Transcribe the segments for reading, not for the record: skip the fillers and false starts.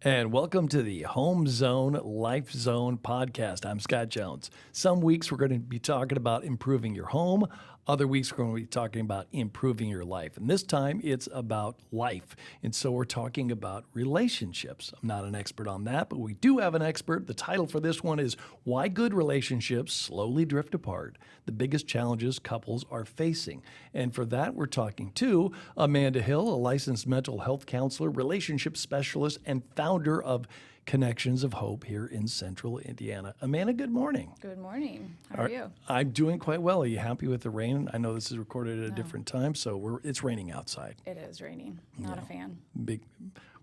And welcome to the Home Zone Life Zone podcast. I'm Scott Jones. Some weeks we're going to be talking about improving your home. Other weeks we're going to be talking about improving your life. And this time it's about life. And so we're talking about relationships. I'm not an expert on that, but we do have an expert. The title for this one is Why Good Relationships Slowly Drift Apart, the Biggest Challenges Couples Are Facing. And for that, we're talking to Amanda Hill, a licensed mental health counselor, relationship specialist, and founder of Connections of Hope here in Central Indiana. Amanda, good morning. Good morning. How are you? I'm doing quite well. Are you happy with the rain? I know this is recorded at a different time, so it's raining outside. It is raining. Not a fan. Big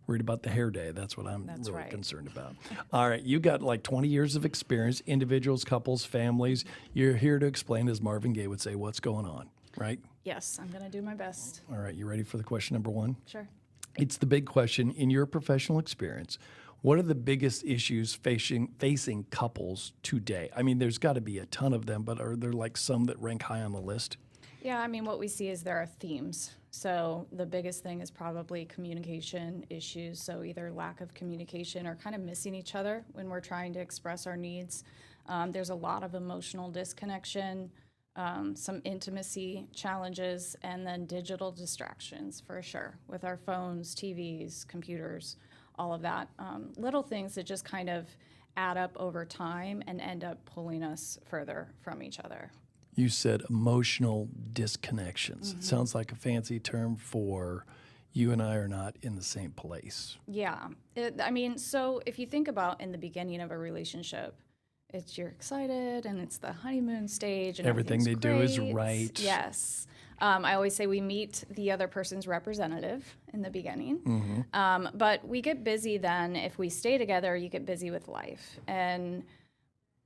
worried about the hair day. That's what I'm That's really right. concerned about. All right, you got like 20 years of experience, individuals, couples, families. You're here to explain, as Marvin Gaye would say, what's going on, right? Yes, I'm going to do my best. All right, you ready for the question number one? Sure. It's the big question. In your professional experience, what are the biggest issues facing couples today? I mean, there's got to be a ton of them, but are there like some that rank high on the list? Yeah, I mean, what we see is there are themes. So the biggest thing is probably communication issues. So either lack of communication or kind of missing each other when we're trying to express our needs. There's a lot of emotional disconnection, some intimacy challenges, and then digital distractions for sure with our phones, TVs, computers, all of that. Little things that just kind of add up over time and end up pulling us further from each other. You said emotional disconnections. It sounds like a fancy term for you and I are not in the same place. Yeah. So if you think about in the beginning of a relationship, you're excited and it's the honeymoon stage and Everything they do is great. right. Yes. I always say we meet the other person's representative in the beginning. But we get busy then. If we stay together, you get busy with life. And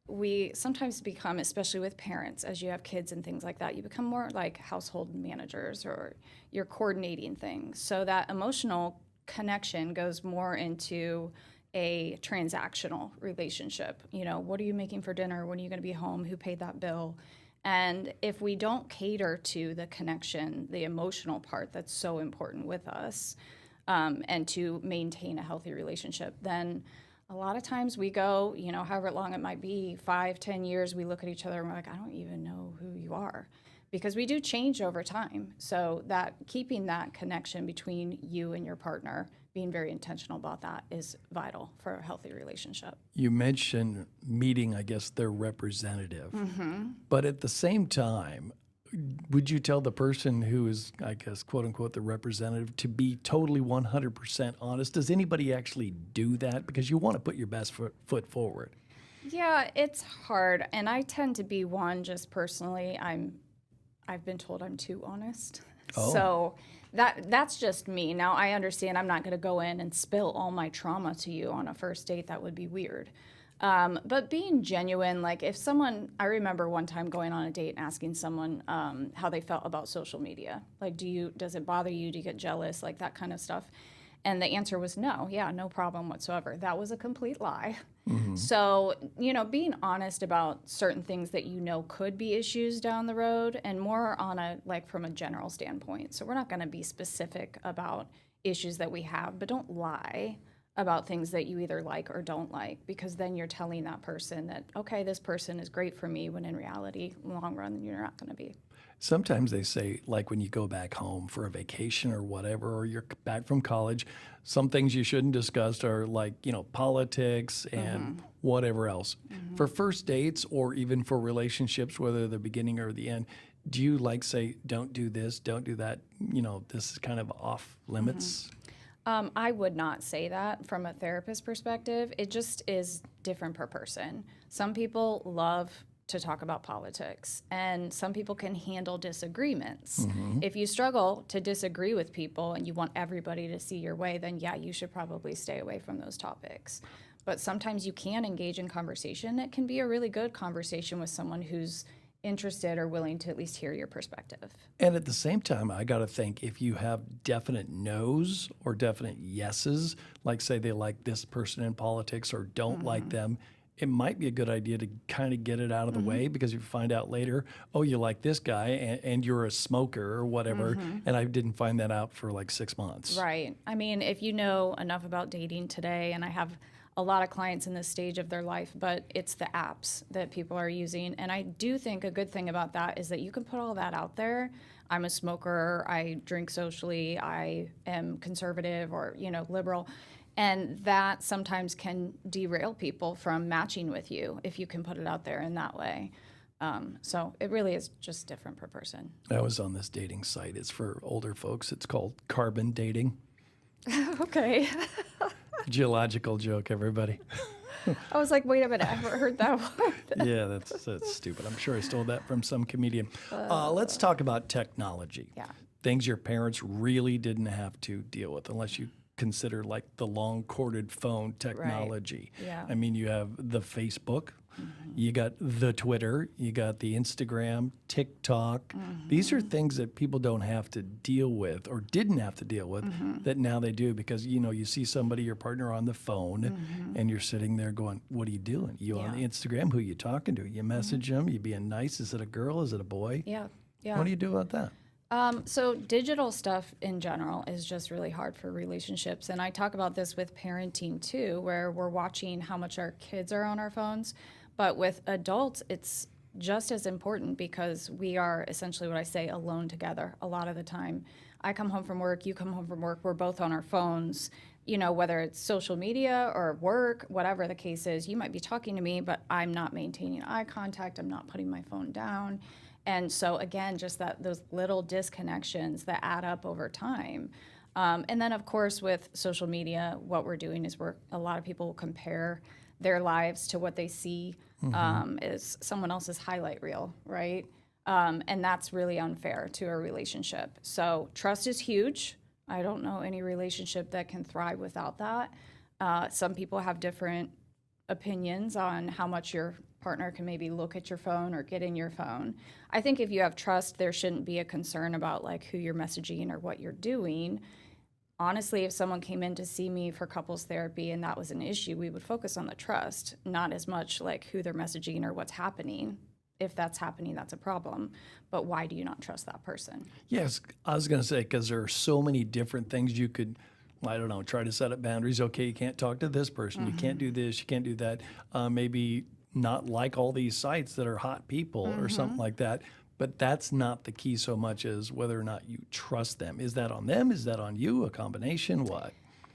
we sometimes become, especially with parents, as you have kids and things like that, you become more like household managers or you're coordinating things. So that emotional connection goes more into a transactional relationship. You know, what are you making for dinner? When are you going to be home? Who paid that bill? And if we don't cater to the connection, the emotional part that's so important with us, and to maintain a healthy relationship, then a lot of times we go, however long it might be, 5, 10 years, we look at each other and we're like, I don't even know who you are. Because we do change over time. So that keeping that connection between you and your partner, being very intentional about that is vital for a healthy relationship. You mentioned meeting, I guess, their representative. But at the same time, would you tell the person who is, I guess, quote unquote, the representative to be totally 100% honest? Does anybody actually do that? Because you want to put your best foot forward. Yeah, it's hard. And I tend to be one just personally. I've been told I'm too honest. Oh. So that's just me. Now, I understand I'm not going to go in and spill all my trauma to you on a first date. That would be weird. But being genuine, like I remember one time going on a date and asking someone how they felt about social media. Like, does it bother you? Do you get jealous? Like that kind of stuff. And the answer was no. Yeah, no problem whatsoever. That was a complete lie. So, being honest about certain things that could be issues down the road and more on from a general standpoint. So we're not going to be specific about issues that we have, but don't lie about things that you either like or don't like, because then you're telling that person that, okay, this person is great for me, when in reality, in the long run, you're not going to be. Sometimes they say, like when you go back home for a vacation or whatever, or you're back from college, some things you shouldn't discuss are like, politics and whatever else. For first dates or even for relationships, whether the beginning or the end, do you say, don't do this, don't do that, this is kind of off limits? I would not say that from a therapist perspective. It just is different per person. Some people love to talk about politics, and some people can handle disagreements. If you struggle to disagree with people and you want everybody to see your way, then yeah, you should probably stay away from those topics. But sometimes you can engage in conversation. It can be a really good conversation with someone who's interested or willing to at least hear your perspective. And at the same time, I got to think, if you have definite no's or definite yeses, like say they like this person in politics or don't like them, it might be a good idea to kind of get it out of the way, because if you find out later, oh, you like this guy and you're a smoker or whatever, and I didn't find that out for like 6 months. Right. I mean, if you know enough about dating today, and I have a lot of clients in this stage of their life, but it's the apps that people are using. And I do think a good thing about that is that you can put all that out there. I'm a smoker, I drink socially, I am conservative or, liberal. And that sometimes can derail people from matching with you if you can put it out there in that way. So it really is just different per person. I was on this dating site. It's for older folks. It's called Carbon Dating. Okay. Geological joke, everybody. I was like, wait a minute, I haven't heard that one. Yeah, that's stupid. I'm sure I stole that from some comedian. Let's talk about technology. Yeah. Things your parents really didn't have to deal with, unless you consider like the long corded phone technology. Right. Yeah. I mean, you have the Facebook, you got the Twitter, you got the Instagram, TikTok. These are things that people don't have to deal with, or didn't have to deal with, that now they do, because you see somebody, your partner, on the phone, and you're sitting there going, what are you doing? You on the Instagram? Who you talking to? You message them? You being nice? Is it a girl? Is it a boy? Yeah. What do you do about that? So digital stuff in general is just really hard for relationships. And I talk about this with parenting too, where we're watching how much our kids are on our phones. But with adults, it's just as important, because we are essentially, what I say, alone together a lot of the time. I come home from work, you come home from work, we're both on our phones, whether it's social media or work, whatever the case is. You might be talking to me, but I'm not maintaining eye contact, I'm not putting my phone down. And so again, just those little disconnections that add up over time. And then of course with social media, what we're doing is a lot of people compare their lives to what they see is someone else's highlight reel, right? And that's really unfair to a relationship. So trust is huge. I don't know any relationship that can thrive without that. Some people have different opinions on how much your partner can maybe look at your phone or get in your phone. I think if you have trust, there shouldn't be a concern about like who you're messaging or what you're doing. Honestly, if someone came in to see me for couples therapy and that was an issue, we would focus on the trust, not as much like who they're messaging or what's happening. If that's happening, that's a problem. But why do you not trust that person? Yes, I was going to say, because there are so many different things you could, I don't know, try to set up boundaries. Okay, you can't talk to this person. You can't do this. You can't do that. Maybe not like all these sites that are hot people or something like that. But that's not the key so much as whether or not you trust them. Is that on them? Is that on you? A combination? What?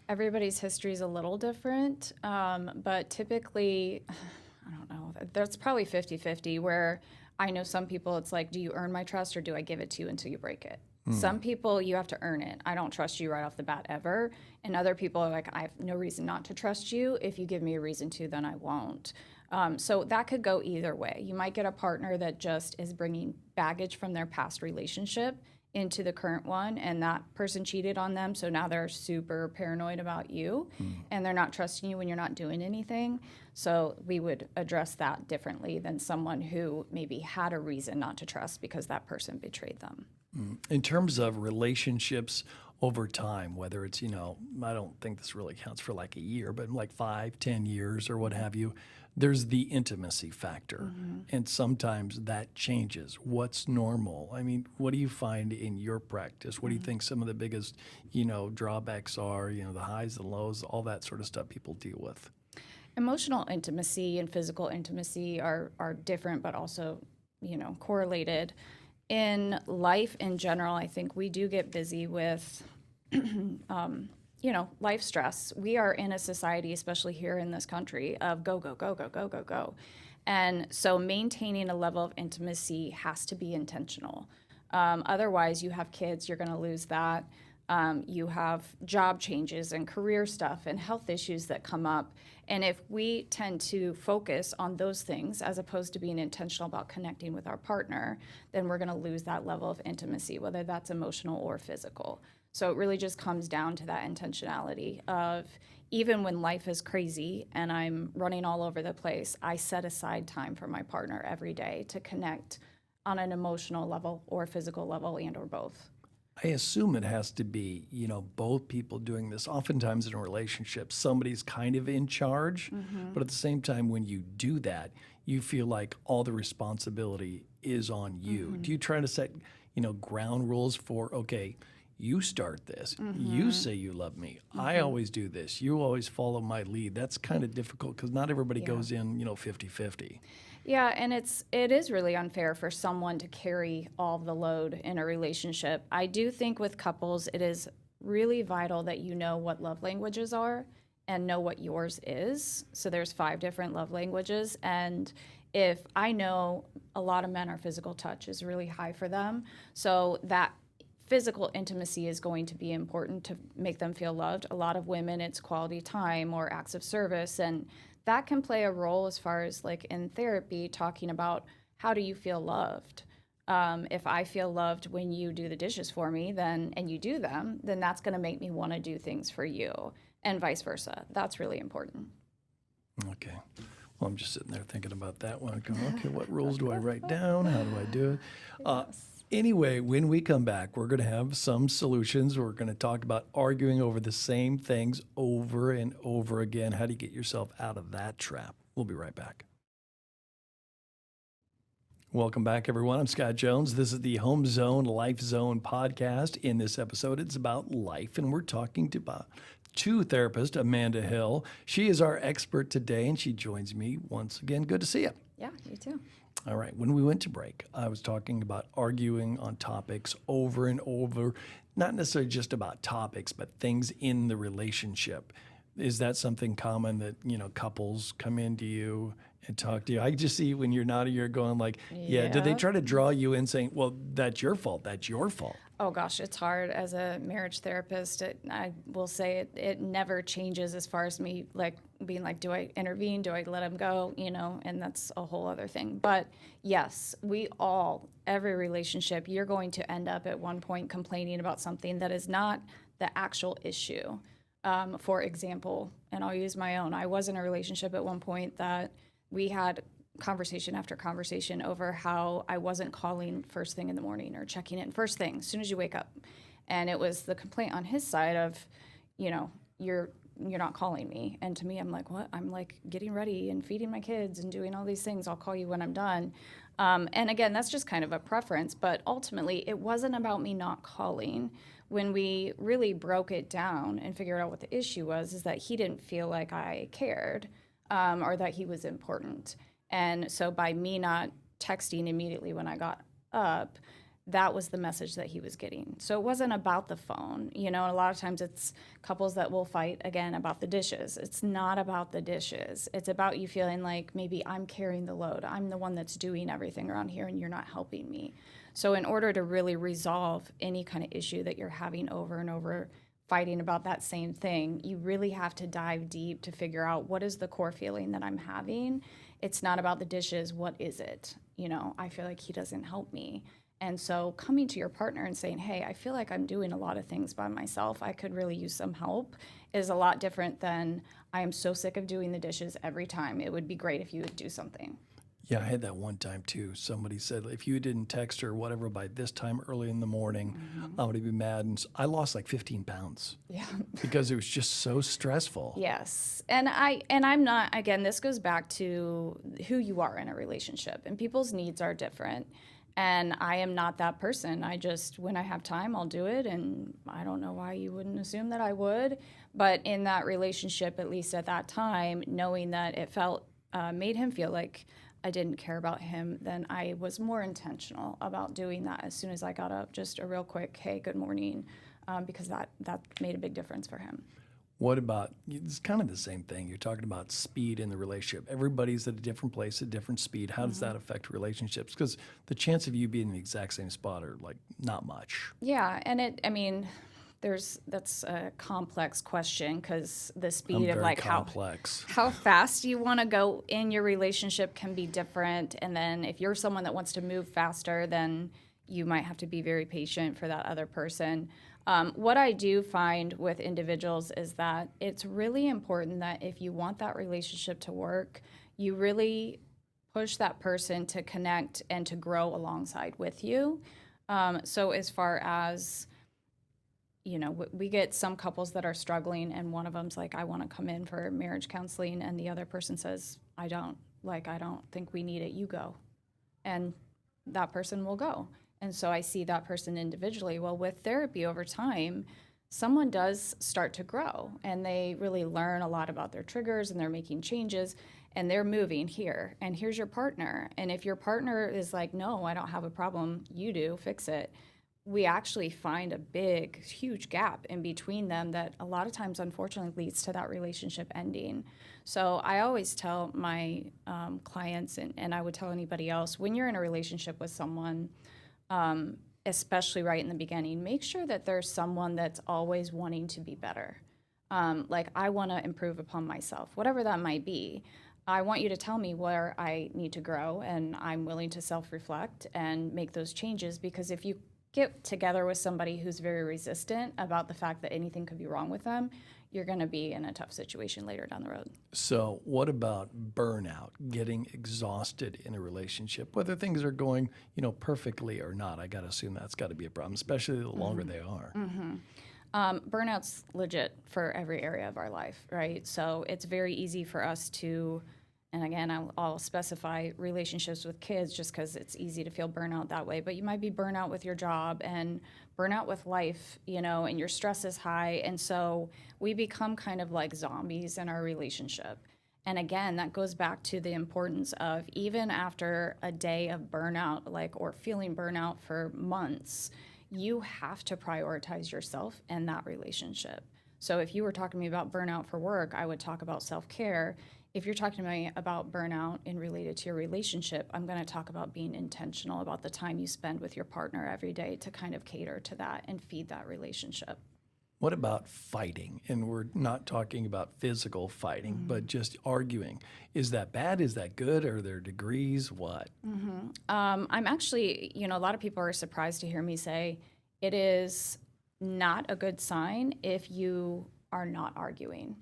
Everybody's history is a little different, but typically, I don't know, there's probably 50-50, where I know some people it's like, do you earn my trust or do I give it to you until you break it? Some people, you have to earn it. I don't trust you right off the bat ever. And other people are like, I have no reason not to trust you. If you give me a reason to, then I won't. So that could go either way. You might get a partner that just is bringing baggage from their past relationship into the current one, and that person cheated on them, so now they're super paranoid about you, and they're not trusting you when you're not doing anything. So we would address that differently than someone who maybe had a reason not to trust because that person betrayed them. In terms of relationships over time, whether it's, I don't think this really counts for like a year, but like 5-10 years or what have you, there's the intimacy factor. And sometimes that changes. What's normal? I mean, what do you find in your practice? What do you think some of the biggest, drawbacks are, the highs and lows, all that sort of stuff people deal with? Emotional intimacy and physical intimacy are different, but also, correlated. In life in general, I think we do get busy with, life stress. We are in a society, especially here in this country, of go, go, go, go, go, go, go. And so maintaining a level of intimacy has to be intentional. Otherwise, you have kids, you're going to lose that. You have job changes and career stuff and health issues that come up. And if we tend to focus on those things as opposed to being intentional about connecting with our partner, then we're going to lose that level of intimacy, whether that's emotional or physical. So it really just comes down to that intentionality of, even when life is crazy and I'm running all over the place, I set aside time for my partner every day to connect on an emotional level or physical level, and or both. I assume it has to be, both people doing this. Oftentimes in a relationship, somebody's kind of in charge, but at the same time, when you do that, you feel like all the responsibility is on you. Do you try to set, ground rules for, okay, you start this, you say you love me, I always do this, you always follow my lead? That's kind of difficult because not everybody goes in, 50-50. Yeah, and it is really unfair for someone to carry all of the load in a relationship. I do think with couples, it is really vital that you know what love languages are and know what yours is. So there's 5 different love languages, and if I know a lot of men are physical touch is really high for them, so that physical intimacy is going to be important to make them feel loved. A lot of women, it's quality time or acts of service, and that can play a role as far as like in therapy, talking about how do you feel loved. If I feel loved when you do the dishes for me, and you do them, then that's going to make me want to do things for you, and vice versa. That's really important. Okay. Well, I'm just sitting there thinking about that one. Going, okay, what rules do I write down? How do I do it? Anyway, when we come back, we're going to have some solutions. We're going to talk about arguing over the same things over and over again. How do you get yourself out of that trap? We'll be right back. Welcome back, everyone. I'm Scott Jones. This is the Home Zone Life Zone podcast. In this episode, it's about life, and we're talking about to therapist Amanda Hill. She is our expert today, and she joins me once again. Good to see you. Yeah, you too. All right. When we went to break, I was talking about arguing on topics over and over, not necessarily just about topics, but things in the relationship. Is that something common that, couples come into you and talk to you? I just see when you're nodding, you're going like, yeah. Do they try to draw you in saying, well, that's your fault. That's your fault? Oh gosh, it's hard as a marriage therapist. I will say it never changes as far as me like being like, do I intervene? Do I let him go? And that's a whole other thing. But yes, every relationship, you're going to end up at one point complaining about something that is not the actual issue. For example, and I'll use my own. I was in a relationship at one point that we had conversation after conversation over how I wasn't calling first thing in the morning or checking in first thing as soon as you wake up. And it was the complaint on his side of, you're not calling me. And to me, I'm like, what? I'm like getting ready and feeding my kids and doing all these things. I'll call you when I'm done. And again, that's just kind of a preference, but ultimately it wasn't about me not calling. When we really broke it down and figured out what the issue was, is that he didn't feel like I cared or that he was important. And so by me not texting immediately when I got up, that was the message that he was getting. So it wasn't about the phone. A lot of times it's couples that will fight again about the dishes. It's not about the dishes. It's about you feeling like maybe I'm carrying the load. I'm the one that's doing everything around here and you're not helping me. So in order to really resolve any kind of issue that you're having over and over, fighting about that same thing, you really have to dive deep to figure out what is the core feeling that I'm having. It's not about the dishes. What is it? I feel like he doesn't help me. And so coming to your partner and saying, hey, I feel like I'm doing a lot of things by myself. I could really use some help is a lot different than I am so sick of doing the dishes every time. It would be great if you would do something. Yeah, I had that one time too. Somebody said, if you didn't text her whatever by this time early in the morning, I'm going to be mad. And I lost like 15 pounds. Yeah. Because it was just so stressful. Yes. And I'm not, again, this goes back to who you are in a relationship, and people's needs are different. And I am not that person. When I have time, I'll do it. And I don't know why you wouldn't assume that I would. But in that relationship, at least at that time, knowing that it made him feel like I didn't care about him, then I was more intentional about doing that as soon as I got up. Just a real quick, hey, good morning, because that made a big difference for him. What about, it's kind of the same thing. You're talking about speed in the relationship. Everybody's at a different place, at different speed. How does that affect relationships? Because the chance of you being in the exact same spot are like not much. Yeah, and that's a complex question, because the speed of like how fast you want to go in your relationship can be different. And then if you're someone that wants to move faster, then you might have to be very patient for that other person. What I do find with individuals is that it's really important that if you want that relationship to work, you really push that person to connect and to grow alongside with you. So as far as we get some couples that are struggling, and one of them's like, I want to come in for marriage counseling, and the other person says, I don't think we need it, you go. And that person will go. And so I see that person individually. Well, with therapy over time, someone does start to grow, and they really learn a lot about their triggers, and they're making changes, and they're moving here, and here's your partner. And if your partner is like, no, I don't have a problem, you do, fix it, we actually find a big, huge gap in between them that a lot of times, unfortunately, leads to that relationship ending. So I always tell my clients, and I would tell anybody else, when you're in a relationship with someone, especially right in the beginning, make sure that there's someone that's always wanting to be better. Like, I want to improve upon myself, whatever that might be. I want you to tell me where I need to grow, and I'm willing to self-reflect and make those changes, because if you get together with somebody who's very resistant about the fact that anything could be wrong with them, you're going to be in a tough situation later down the road. So what about burnout, getting exhausted in a relationship, whether things are going, perfectly or not? I got to assume that's got to be a problem, especially the longer they are. Burnout's legit for every area of our life, right? So it's very easy for us to, and again, I'll specify relationships with kids just because it's easy to feel burnout that way, but you might be burnout with your job and burnout with life, and your stress is high. And so we become kind of like zombies in our relationship. And again, that goes back to the importance of, even after a day of burnout, or feeling burnout for months, you have to prioritize yourself and that relationship. So if you were talking to me about burnout for work, I would talk about self-care. If you're talking to me about burnout in related to your relationship, I'm going to talk about being intentional about the time you spend with your partner every day to kind of cater to that and feed that relationship. What about fighting? And we're not talking about physical fighting, but just arguing. Is that bad? Is that good? Are there degrees? What? I'm actually, a lot of people are surprised to hear me say it is not a good sign if you are not arguing.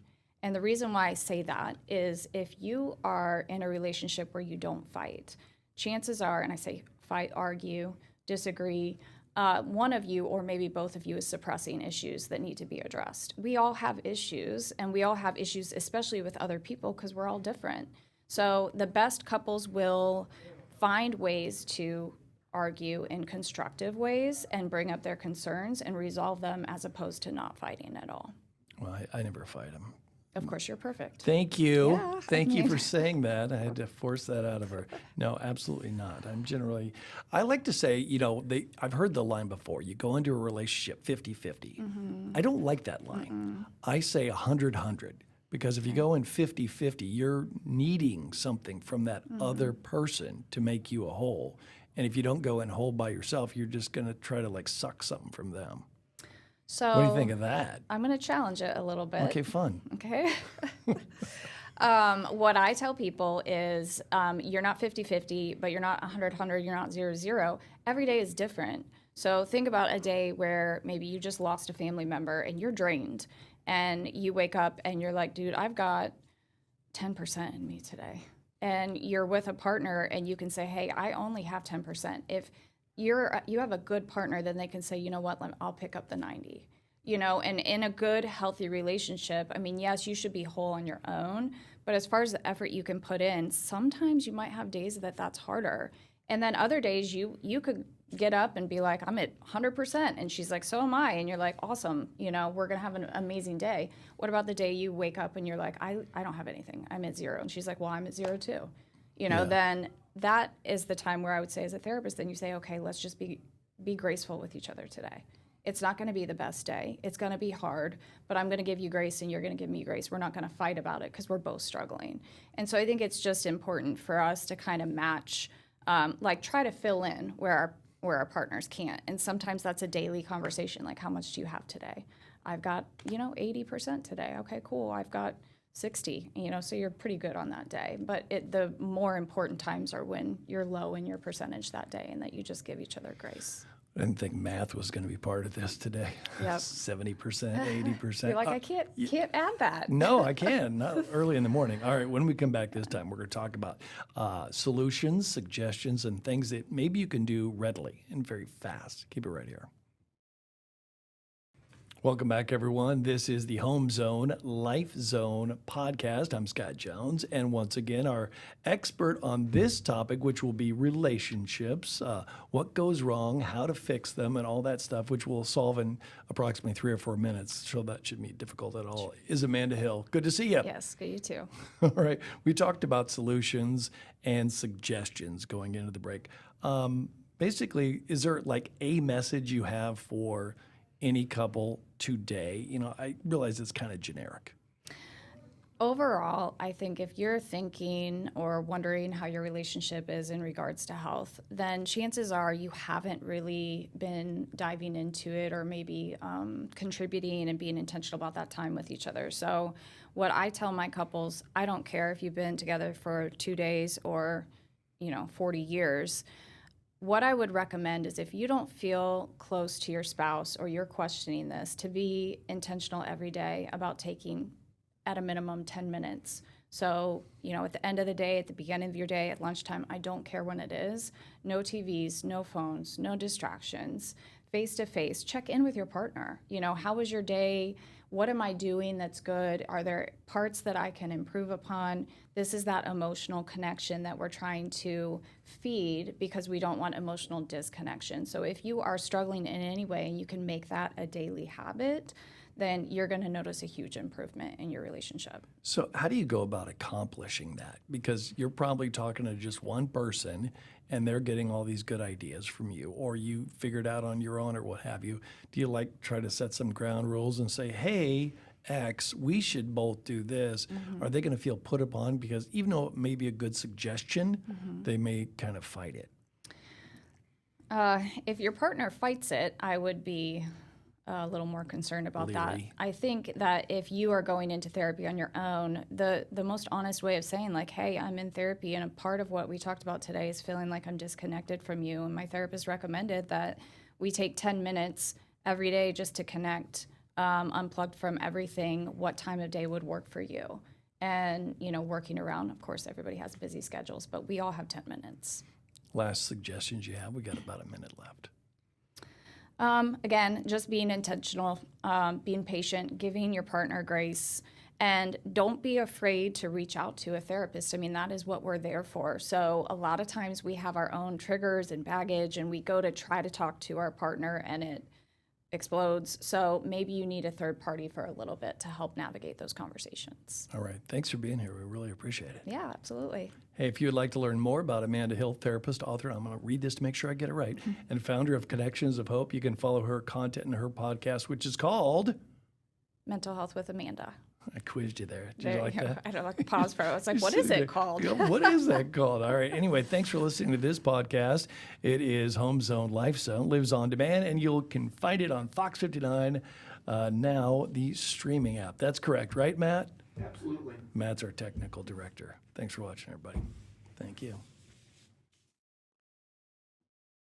And the reason why I say that is, if you are in a relationship where you don't fight, chances are, and I say fight, argue, disagree, one of you or maybe both of you is suppressing issues that need to be addressed. We all have issues, and we all have issues, especially with other people, because we're all different. So the best couples will find ways to argue in constructive ways and bring up their concerns and resolve them, as opposed to not fighting at all. Well, I never fight them. Of course, you're perfect. Thank you. Yeah, Thank you for saying that. I had to force that out of her. No, absolutely not. I like to say, I've heard the line before, you go into a relationship 50-50. I don't like that line. I say 100-100, because if you go in 50-50, you're needing something from that other person to make you a whole. And if you don't go in whole by yourself, you're just going to try to suck something from them. So what do you think of that? I'm going to challenge it a little bit. Okay, fun. Okay. What I tell people is, you're not 50-50, but you're not 100-100, you're not 0-0. Every day is different. So think about a day where maybe you just lost a family member and you're drained, and you wake up and you're like, dude, I've got 10% in me today. And you're with a partner and you can say, hey, I only have 10%. If you have a good partner, then they can say, you know what, I'll pick up the 90. And in a good, healthy relationship, yes, you should be whole on your own, but as far as the effort you can put in, sometimes you might have days that's harder. And then other days you could get up and be like, I'm at 100%. And she's like, so am I. And you're like, awesome. We're going to have an amazing day. What about the day you wake up and you're like, I don't have anything. I'm at 0. And she's like, well, I'm at 0 too. Then that is the time where I would say, as a therapist, then you say, okay, let's just be graceful with each other today. It's not going to be the best day. It's going to be hard, but I'm going to give you grace and you're going to give me grace. We're not going to fight about it because we're both struggling. And so I think it's just important for us to kind of match, try to fill in where our partners can't. And sometimes that's a daily conversation, like, how much do you have today? I've got, 80% today. Okay, cool. I've got 60, so you're pretty good on that day. But the more important times are when you're low in your percentage that day, and that you just give each other grace. I didn't think math was going to be part of this today. Yep. 70%, 80%. You're like, I can't add that. No, I can. Not early in the morning. All right, when we come back this time, we're going to talk about solutions, suggestions, and things that maybe you can do readily and very fast. Keep it right here. Welcome back, everyone. This is the Home Zone Life Zone podcast. I'm Scott Jones, and once again, our expert on this topic, which will be relationships, what goes wrong, how to fix them, and all that stuff, which we'll solve in approximately 3 or 4 minutes. So that shouldn't be difficult at all. Is Amanda Hill. Good to see you. Yes, good, you too. All right. We talked about solutions and suggestions going into the break. Basically, is there like a message you have for any couple today? You know, I realize it's kind of generic. Overall, I think if you're thinking or wondering how your relationship is in regards to health, then chances are you haven't really been diving into it or maybe contributing and being intentional about that time with each other. So what I tell my couples, I don't care if you've been together for 2 days or, 40 years. What I would recommend is if you don't feel close to your spouse or you're questioning this, to be intentional every day about taking at a minimum 10 minutes. So, at the end of the day, at the beginning of your day, at lunchtime, I don't care when it is, no TVs, no phones, no distractions, face to face, check in with your partner. How was your day? What am I doing that's good? Are there parts that I can improve upon? This is that emotional connection that we're trying to feed because we don't want emotional disconnection. So if you are struggling in any way and you can make that a daily habit, then you're going to notice a huge improvement in your relationship. So how do you go about accomplishing that? Because you're probably talking to just one person and they're getting all these good ideas from you, or you figured out on your own or what have you. Do you try to set some ground rules and say, hey, X, we should both do this? Mm-hmm. Are they going to feel put upon? Because even though it may be a good suggestion, they may kind of fight it. If your partner fights it, I would be a little more concerned about that. I think that if you are going into therapy on your own, the most honest way of saying like, hey, I'm in therapy, and a part of what we talked about today is feeling like I'm disconnected from you. And my therapist recommended that we take 10 minutes every day just to connect, unplugged from everything. What time of day would work for you? And, working around, of course, everybody has busy schedules, but we all have 10 minutes. Last suggestions you have? We got about a minute left. Again, just being intentional, being patient, giving your partner grace, and don't be afraid to reach out to a therapist. I mean, that is what we're there for. So a lot of times we have our own triggers and baggage, and we go to try to talk to our partner and it explodes. So maybe you need a third party for a little bit to help navigate those conversations. All right. Thanks for being here. We really appreciate it. Yeah, absolutely. Hey, if you would like to learn more about Amanda Hill, therapist, author, I'm going to read this to make sure I get it right, and founder of Connections of Hope, you can follow her content in her podcast, which is called Mental Health with Amanda. I quizzed you there. Did you like that? I don't like a pause for it. I was like, what is it called? What is that called? All right. Anyway, thanks for listening to this podcast. It is Home Zone Life Zone, lives on demand, and you can find it on Fox 59, now the streaming app. That's correct, right, Matt? Absolutely. Matt's our technical director. Thanks for watching, everybody. Thank you.